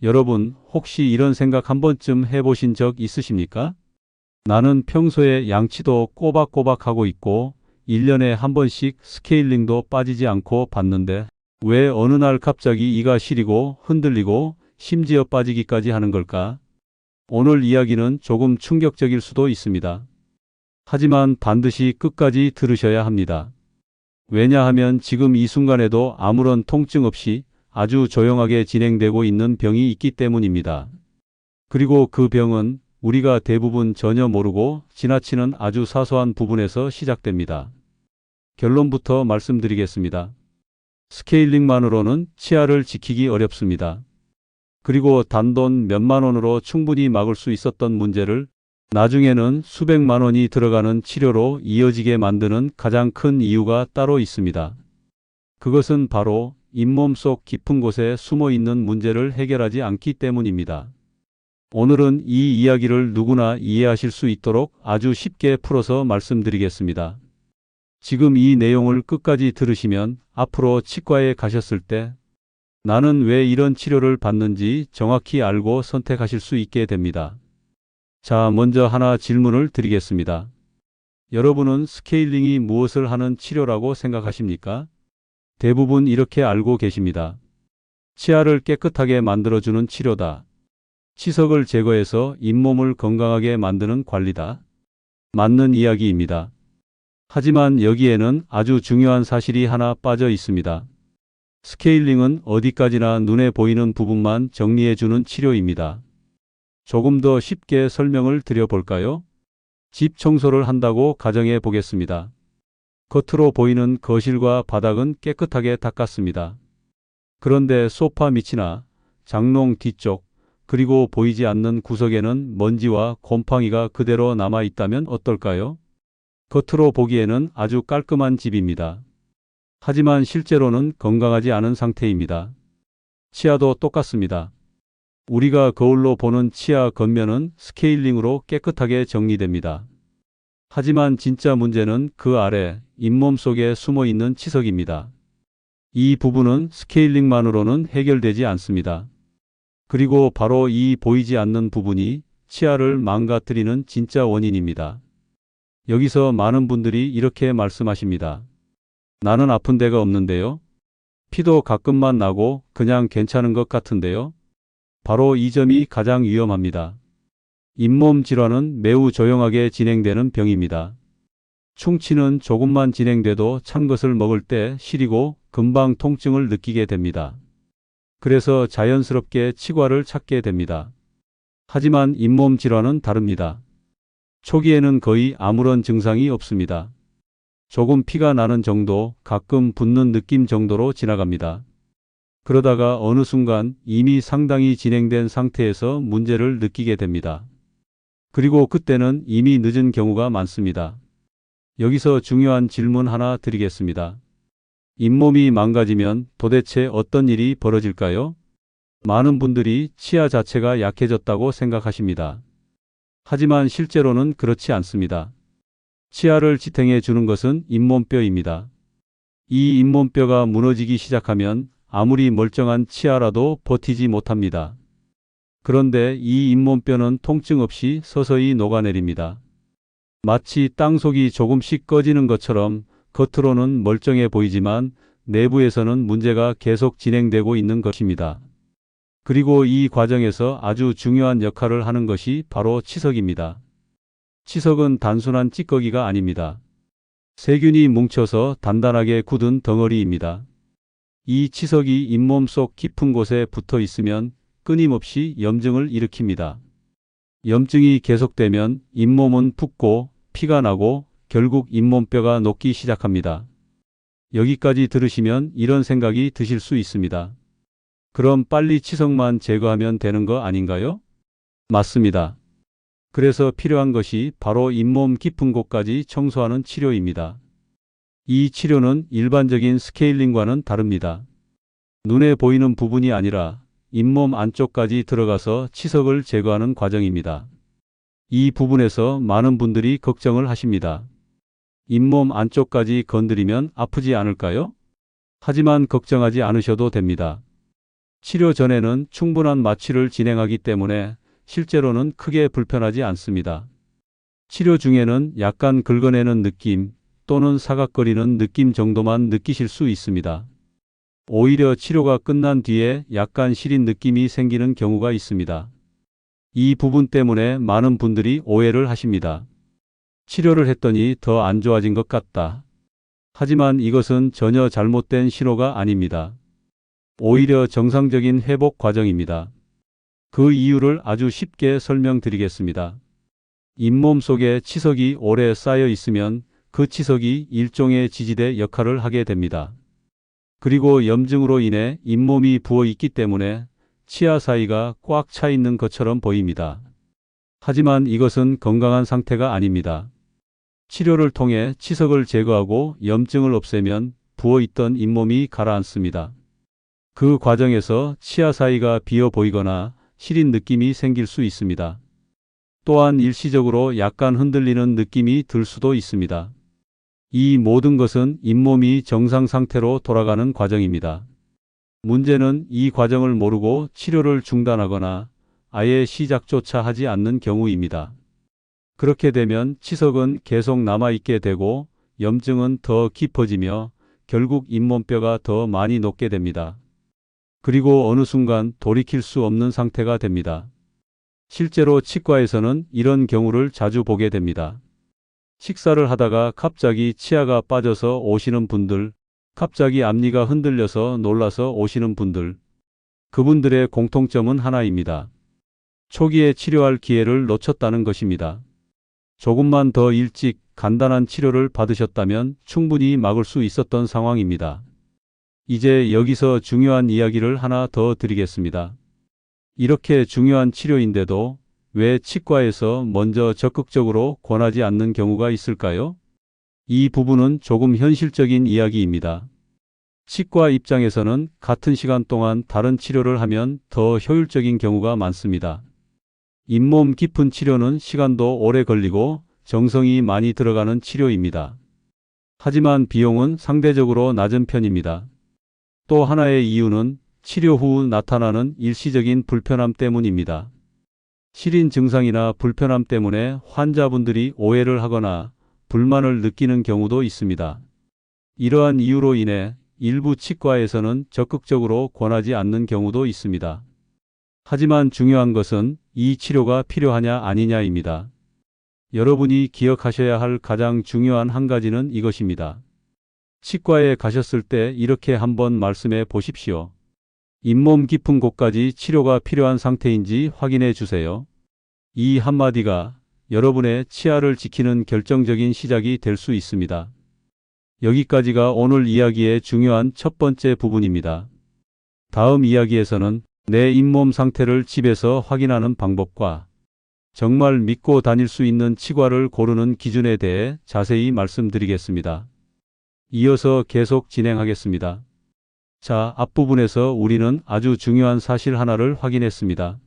여러분, 혹시 이런 생각 한 번쯤 해보신 적 있으십니까? 나는 평소에 양치도 꼬박꼬박 하고 있고 1년에 한 번씩 스케일링도 빠지지 않고 봤는데 왜 어느 날 갑자기 이가 시리고 흔들리고 심지어 빠지기까지 하는 걸까? 오늘 이야기는 조금 충격적일 수도 있습니다. 하지만 반드시 끝까지 들으셔야 합니다. 왜냐하면 지금 이 순간에도 아무런 통증 없이 아주 조용하게 진행되고 있는 병이 있기 때문입니다. 그리고 그 병은 우리가 대부분 전혀 모르고 지나치는 아주 사소한 부분에서 시작됩니다. 결론부터 말씀드리겠습니다. 스케일링만으로는 치아를 지키기 어렵습니다. 그리고 단돈 몇만 원으로 충분히 막을 수 있었던 문제를 나중에는 수백만 원이 들어가는 치료로 이어지게 만드는 가장 큰 이유가 따로 있습니다. 그것은 바로 잇몸 속 깊은 곳에 숨어 있는 문제를 해결하지 않기 때문입니다. 오늘은 이 이야기를 누구나 이해하실 수 있도록 아주 쉽게 풀어서 말씀드리겠습니다. 지금 이 내용을 끝까지 들으시면 앞으로 치과에 가셨을 때 나는 왜 이런 치료를 받는지 정확히 알고 선택하실 수 있게 됩니다. 자, 먼저 하나 질문을 드리겠습니다. 여러분은 스케일링이 무엇을 하는 치료라고 생각하십니까? 대부분 이렇게 알고 계십니다. 치아를 깨끗하게 만들어주는 치료다. 치석을 제거해서 잇몸을 건강하게 만드는 관리다. 맞는 이야기입니다. 하지만 여기에는 아주 중요한 사실이 하나 빠져 있습니다. 스케일링은 어디까지나 눈에 보이는 부분만 정리해주는 치료입니다. 조금 더 쉽게 설명을 드려볼까요? 집 청소를 한다고 가정해 보겠습니다. 겉으로 보이는 거실과 바닥은 깨끗하게 닦았습니다. 그런데 소파 밑이나 장롱 뒤쪽, 그리고 보이지 않는 구석에는 먼지와 곰팡이가 그대로 남아 있다면 어떨까요? 겉으로 보기에는 아주 깔끔한 집입니다. 하지만 실제로는 건강하지 않은 상태입니다. 치아도 똑같습니다. 우리가 거울로 보는 치아 겉면은 스케일링으로 깨끗하게 정리됩니다. 하지만 진짜 문제는 그 아래 잇몸 속에 숨어 있는 치석입니다. 이 부분은 스케일링만으로는 해결되지 않습니다. 그리고 바로 이 보이지 않는 부분이 치아를 망가뜨리는 진짜 원인입니다. 여기서 많은 분들이 이렇게 말씀하십니다. 나는 아픈 데가 없는데요. 피도 가끔만 나고 그냥 괜찮은 것 같은데요. 바로 이 점이 가장 위험합니다. 잇몸 질환은 매우 조용하게 진행되는 병입니다. 충치는 조금만 진행돼도 찬 것을 먹을 때 시리고 금방 통증을 느끼게 됩니다. 그래서 자연스럽게 치과를 찾게 됩니다. 하지만 잇몸 질환은 다릅니다. 초기에는 거의 아무런 증상이 없습니다. 조금 피가 나는 정도, 가끔 붓는 느낌 정도로 지나갑니다. 그러다가 어느 순간 이미 상당히 진행된 상태에서 문제를 느끼게 됩니다. 그리고 그때는 이미 늦은 경우가 많습니다. 여기서 중요한 질문 하나 드리겠습니다. 잇몸이 망가지면 도대체 어떤 일이 벌어질까요? 많은 분들이 치아 자체가 약해졌다고 생각하십니다. 하지만 실제로는 그렇지 않습니다. 치아를 지탱해 주는 것은 잇몸뼈입니다. 이 잇몸뼈가 무너지기 시작하면 아무리 멀쩡한 치아라도 버티지 못합니다. 그런데 이 잇몸뼈는 통증 없이 서서히 녹아내립니다. 마치 땅속이 조금씩 꺼지는 것처럼 겉으로는 멀쩡해 보이지만 내부에서는 문제가 계속 진행되고 있는 것입니다. 그리고 이 과정에서 아주 중요한 역할을 하는 것이 바로 치석입니다. 치석은 단순한 찌꺼기가 아닙니다. 세균이 뭉쳐서 단단하게 굳은 덩어리입니다. 이 치석이 잇몸 속 깊은 곳에 붙어 있으면 끊임없이 염증을 일으킵니다. 염증이 계속되면 잇몸은 붓고 피가 나고 결국 잇몸뼈가 녹기 시작합니다. 여기까지 들으시면 이런 생각이 드실 수 있습니다. 그럼 빨리 치석만 제거하면 되는 거 아닌가요? 맞습니다. 그래서 필요한 것이 바로 잇몸 깊은 곳까지 청소하는 치료입니다. 이 치료는 일반적인 스케일링과는 다릅니다. 눈에 보이는 부분이 아니라 잇몸 안쪽까지 들어가서 치석을 제거하는 과정입니다. 이 부분에서 많은 분들이 걱정을 하십니다. 잇몸 안쪽까지 건드리면 아프지 않을까요? 하지만 걱정하지 않으셔도 됩니다. 치료 전에는 충분한 마취를 진행하기 때문에 실제로는 크게 불편하지 않습니다. 치료 중에는 약간 긁어내는 느낌 또는 사각거리는 느낌 정도만 느끼실 수 있습니다. 오히려 치료가 끝난 뒤에 약간 시린 느낌이 생기는 경우가 있습니다. 이 부분 때문에 많은 분들이 오해를 하십니다. 치료를 했더니 더 안 좋아진 것 같다. 하지만 이것은 전혀 잘못된 신호가 아닙니다. 오히려 정상적인 회복 과정입니다. 그 이유를 아주 쉽게 설명드리겠습니다. 잇몸 속에 치석이 오래 쌓여 있으면 그 치석이 일종의 지지대 역할을 하게 됩니다. 그리고 염증으로 인해 잇몸이 부어 있기 때문에 치아 사이가 꽉 차 있는 것처럼 보입니다. 하지만 이것은 건강한 상태가 아닙니다. 치료를 통해 치석을 제거하고 염증을 없애면 부어 있던 잇몸이 가라앉습니다. 그 과정에서 치아 사이가 비어 보이거나 시린 느낌이 생길 수 있습니다. 또한 일시적으로 약간 흔들리는 느낌이 들 수도 있습니다. 이 모든 것은 잇몸이 정상 상태로 돌아가는 과정입니다. 문제는 이 과정을 모르고 치료를 중단하거나 아예 시작조차 하지 않는 경우입니다. 그렇게 되면 치석은 계속 남아있게 되고 염증은 더 깊어지며 결국 잇몸뼈가 더 많이 녹게 됩니다. 그리고 어느 순간 돌이킬 수 없는 상태가 됩니다. 실제로 치과에서는 이런 경우를 자주 보게 됩니다. 식사를 하다가 갑자기 치아가 빠져서 오시는 분들, 갑자기 앞니가 흔들려서 놀라서 오시는 분들, 그분들의 공통점은 하나입니다. 초기에 치료할 기회를 놓쳤다는 것입니다. 조금만 더 일찍 간단한 치료를 받으셨다면 충분히 막을 수 있었던 상황입니다. 이제 여기서 중요한 이야기를 하나 더 드리겠습니다. 이렇게 중요한 치료인데도 왜 치과에서 먼저 적극적으로 권하지 않는 경우가 있을까요? 이 부분은 조금 현실적인 이야기입니다. 치과 입장에서는 같은 시간 동안 다른 치료를 하면 더 효율적인 경우가 많습니다. 잇몸 깊은 치료는 시간도 오래 걸리고 정성이 많이 들어가는 치료입니다. 하지만 비용은 상대적으로 낮은 편입니다. 또 하나의 이유는 치료 후 나타나는 일시적인 불편함 때문입니다. 시린 증상이나 불편함 때문에 환자분들이 오해를 하거나 불만을 느끼는 경우도 있습니다. 이러한 이유로 인해 일부 치과에서는 적극적으로 권하지 않는 경우도 있습니다. 하지만 중요한 것은 이 치료가 필요하냐 아니냐입니다. 여러분이 기억하셔야 할 가장 중요한 한 가지는 이것입니다. 치과에 가셨을 때 이렇게 한번 말씀해 보십시오. 잇몸 깊은 곳까지 치료가 필요한 상태인지 확인해 주세요. 이 한마디가 여러분의 치아를 지키는 결정적인 시작이 될 수 있습니다. 여기까지가 오늘 이야기의 중요한 첫 번째 부분입니다. 다음 이야기에서는 내 잇몸 상태를 집에서 확인하는 방법과 정말 믿고 다닐 수 있는 치과를 고르는 기준에 대해 자세히 말씀드리겠습니다. 이어서 계속 진행하겠습니다. 자, 앞부분에서 우리는 아주 중요한 사실 하나를 확인했습니다.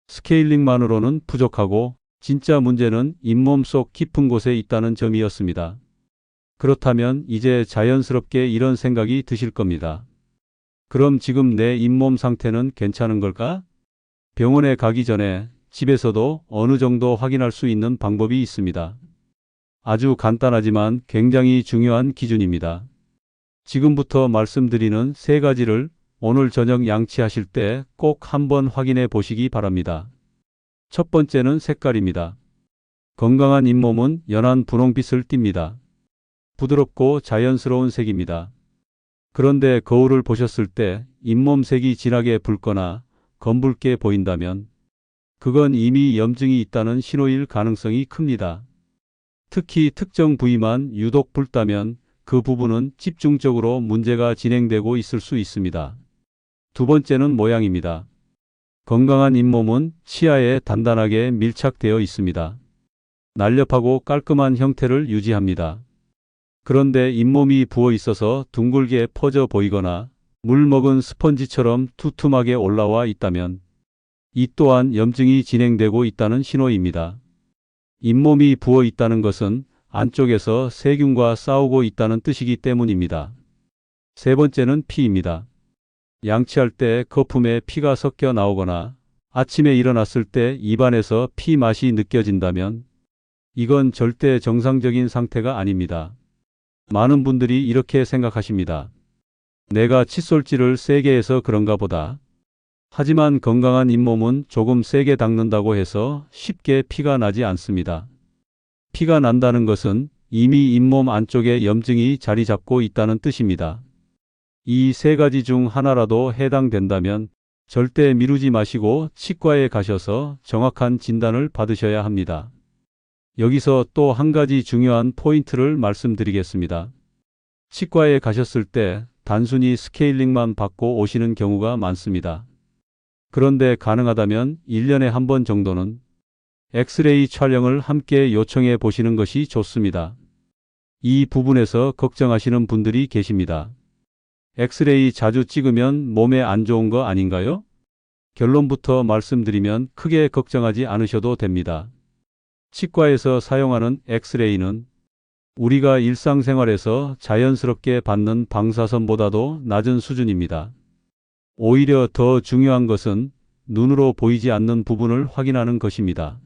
스케일링만으로는 부족하고 진짜 문제는 잇몸 속 깊은 곳에 있다는 점이었습니다. 그렇다면 이제 자연스럽게 이런 생각이 드실 겁니다. 그럼 지금 내 잇몸 상태는 괜찮은 걸까? 병원에 가기 전에 집에서도 어느 정도 확인할 수 있는 방법이 있습니다. 아주 간단하지만 굉장히 중요한 기준입니다. 지금부터 말씀드리는 세 가지를 오늘 저녁 양치하실 때 꼭 한번 확인해 보시기 바랍니다. 첫 번째는 색깔입니다. 건강한 잇몸은 연한 분홍빛을 띱니다. 부드럽고 자연스러운 색입니다. 그런데 거울을 보셨을 때 잇몸 색이 진하게 붉거나 검붉게 보인다면 그건 이미 염증이 있다는 신호일 가능성이 큽니다. 특히 특정 부위만 유독 붉다면 그 부분은 집중적으로 문제가 진행되고 있을 수 있습니다. 두 번째는 모양입니다. 건강한 잇몸은 치아에 단단하게 밀착되어 있습니다. 날렵하고 깔끔한 형태를 유지합니다. 그런데 잇몸이 부어 있어서 둥글게 퍼져 보이거나 물 먹은 스펀지처럼 투툼하게 올라와 있다면 이 또한 염증이 진행되고 있다는 신호입니다. 잇몸이 부어 있다는 것은 안쪽에서 세균과 싸우고 있다는 뜻이기 때문입니다. 세 번째는 피입니다. 양치할 때 거품에 피가 섞여 나오거나 아침에 일어났을 때 입안에서 피 맛이 느껴진다면 이건 절대 정상적인 상태가 아닙니다. 많은 분들이 이렇게 생각하십니다. 내가 칫솔질을 세게 해서 그런가 보다. 하지만 건강한 잇몸은 조금 세게 닦는다고 해서 쉽게 피가 나지 않습니다. 피가 난다는 것은 이미 잇몸 안쪽에 염증이 자리 잡고 있다는 뜻입니다. 이 세 가지 중 하나라도 해당된다면 절대 미루지 마시고 치과에 가셔서 정확한 진단을 받으셔야 합니다. 여기서 또 한 가지 중요한 포인트를 말씀드리겠습니다. 치과에 가셨을 때 단순히 스케일링만 받고 오시는 경우가 많습니다. 그런데 가능하다면 1년에 한 번 정도는 엑스레이 촬영을 함께 요청해 보시는 것이 좋습니다. 이 부분에서 걱정하시는 분들이 계십니다. 엑스레이 자주 찍으면 몸에 안 좋은 거 아닌가요? 결론부터 말씀드리면 크게 걱정하지 않으셔도 됩니다. 치과에서 사용하는 엑스레이는 우리가 일상생활에서 자연스럽게 받는 방사선보다도 낮은 수준입니다. 오히려 더 중요한 것은 눈으로 보이지 않는 부분을 확인하는 것입니다.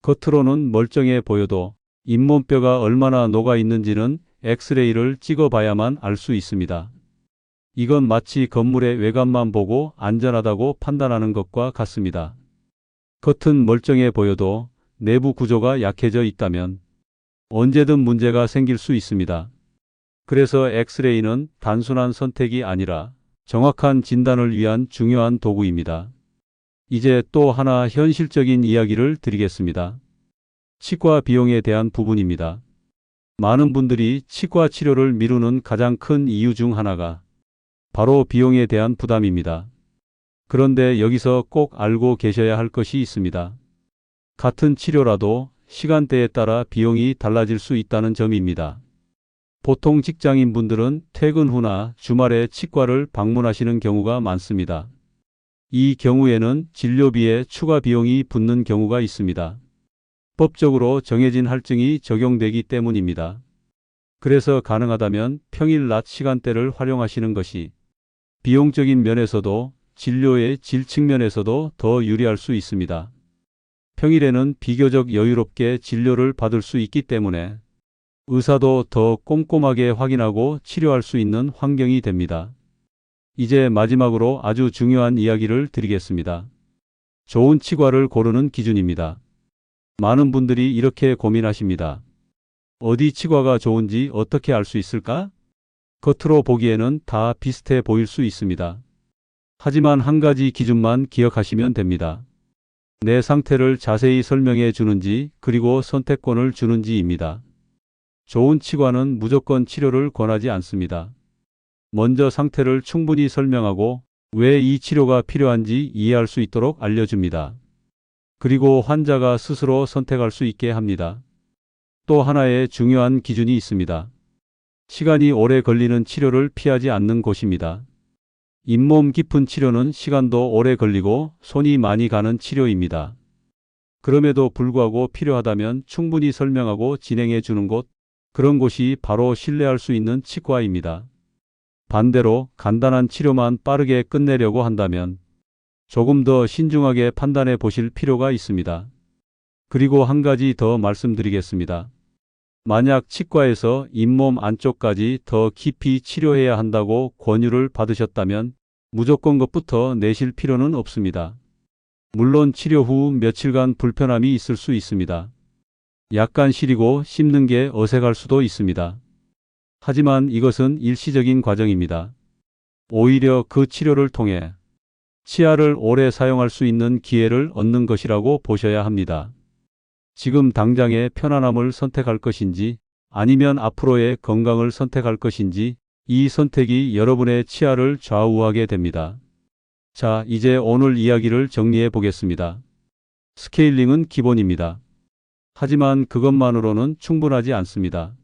겉으로는 멀쩡해 보여도 잇몸뼈가 얼마나 녹아 있는지는 엑스레이를 찍어봐야만 알 수 있습니다. 이건 마치 건물의 외관만 보고 안전하다고 판단하는 것과 같습니다. 겉은 멀쩡해 보여도 내부 구조가 약해져 있다면 언제든 문제가 생길 수 있습니다. 그래서 엑스레이는 단순한 선택이 아니라 정확한 진단을 위한 중요한 도구입니다. 이제 또 하나 현실적인 이야기를 드리겠습니다. 치과 비용에 대한 부분입니다. 많은 분들이 치과 치료를 미루는 가장 큰 이유 중 하나가 바로 비용에 대한 부담입니다. 그런데 여기서 꼭 알고 계셔야 할 것이 있습니다. 같은 치료라도 시간대에 따라 비용이 달라질 수 있다는 점입니다. 보통 직장인 분들은 퇴근 후나 주말에 치과를 방문하시는 경우가 많습니다. 이 경우에는 진료비에 추가 비용이 붙는 경우가 있습니다. 법적으로 정해진 할증이 적용되기 때문입니다. 그래서 가능하다면 평일 낮 시간대를 활용하시는 것이 비용적인 면에서도 진료의 질 측면에서도 더 유리할 수 있습니다. 평일에는 비교적 여유롭게 진료를 받을 수 있기 때문에 의사도 더 꼼꼼하게 확인하고 치료할 수 있는 환경이 됩니다. 이제 마지막으로 아주 중요한 이야기를 드리겠습니다. 좋은 치과를 고르는 기준입니다. 많은 분들이 이렇게 고민하십니다. 어디 치과가 좋은지 어떻게 알 수 있을까? 겉으로 보기에는 다 비슷해 보일 수 있습니다. 하지만 한 가지 기준만 기억하시면 됩니다. 내 상태를 자세히 설명해 주는지 그리고 선택권을 주는지입니다. 좋은 치과는 무조건 치료를 권하지 않습니다. 먼저 상태를 충분히 설명하고 왜 이 치료가 필요한지 이해할 수 있도록 알려줍니다. 그리고 환자가 스스로 선택할 수 있게 합니다. 또 하나의 중요한 기준이 있습니다. 시간이 오래 걸리는 치료를 피하지 않는 곳입니다. 잇몸 깊은 치료는 시간도 오래 걸리고 손이 많이 가는 치료입니다. 그럼에도 불구하고 필요하다면 충분히 설명하고 진행해 주는 곳, 그런 곳이 바로 신뢰할 수 있는 치과입니다. 반대로 간단한 치료만 빠르게 끝내려고 한다면 조금 더 신중하게 판단해 보실 필요가 있습니다. 그리고 한 가지 더 말씀드리겠습니다. 만약 치과에서 잇몸 안쪽까지 더 깊이 치료해야 한다고 권유를 받으셨다면 무조건 것부터 내실 필요는 없습니다. 물론 치료 후 며칠간 불편함이 있을 수 있습니다. 약간 시리고 씹는 게 어색할 수도 있습니다. 하지만 이것은 일시적인 과정입니다. 오히려 그 치료를 통해 치아를 오래 사용할 수 있는 기회를 얻는 것이라고 보셔야 합니다. 지금 당장의 편안함을 선택할 것인지 아니면 앞으로의 건강을 선택할 것인지 이 선택이 여러분의 치아를 좌우하게 됩니다. 자, 이제 오늘 이야기를 정리해 보겠습니다. 스케일링은 기본입니다. 하지만 그것만으로는 충분하지 않습니다.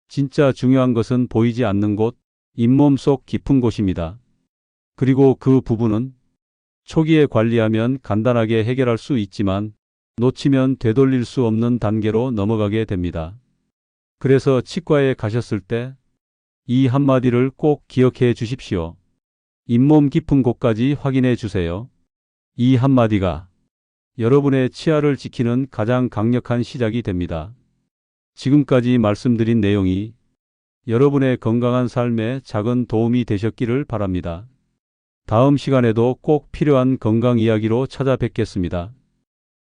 진짜 중요한 것은 보이지 않는 곳, 잇몸 속 깊은 곳입니다. 그리고 그 부분은 초기에 관리하면 간단하게 해결할 수 있지만 놓치면 되돌릴 수 없는 단계로 넘어가게 됩니다. 그래서 치과에 가셨을 때 이 한마디를 꼭 기억해 주십시오. 잇몸 깊은 곳까지 확인해 주세요. 이 한마디가 여러분의 치아를 지키는 가장 강력한 시작이 됩니다. 지금까지 말씀드린 내용이 여러분의 건강한 삶에 작은 도움이 되셨기를 바랍니다. 다음 시간에도 꼭 필요한 건강 이야기로 찾아뵙겠습니다.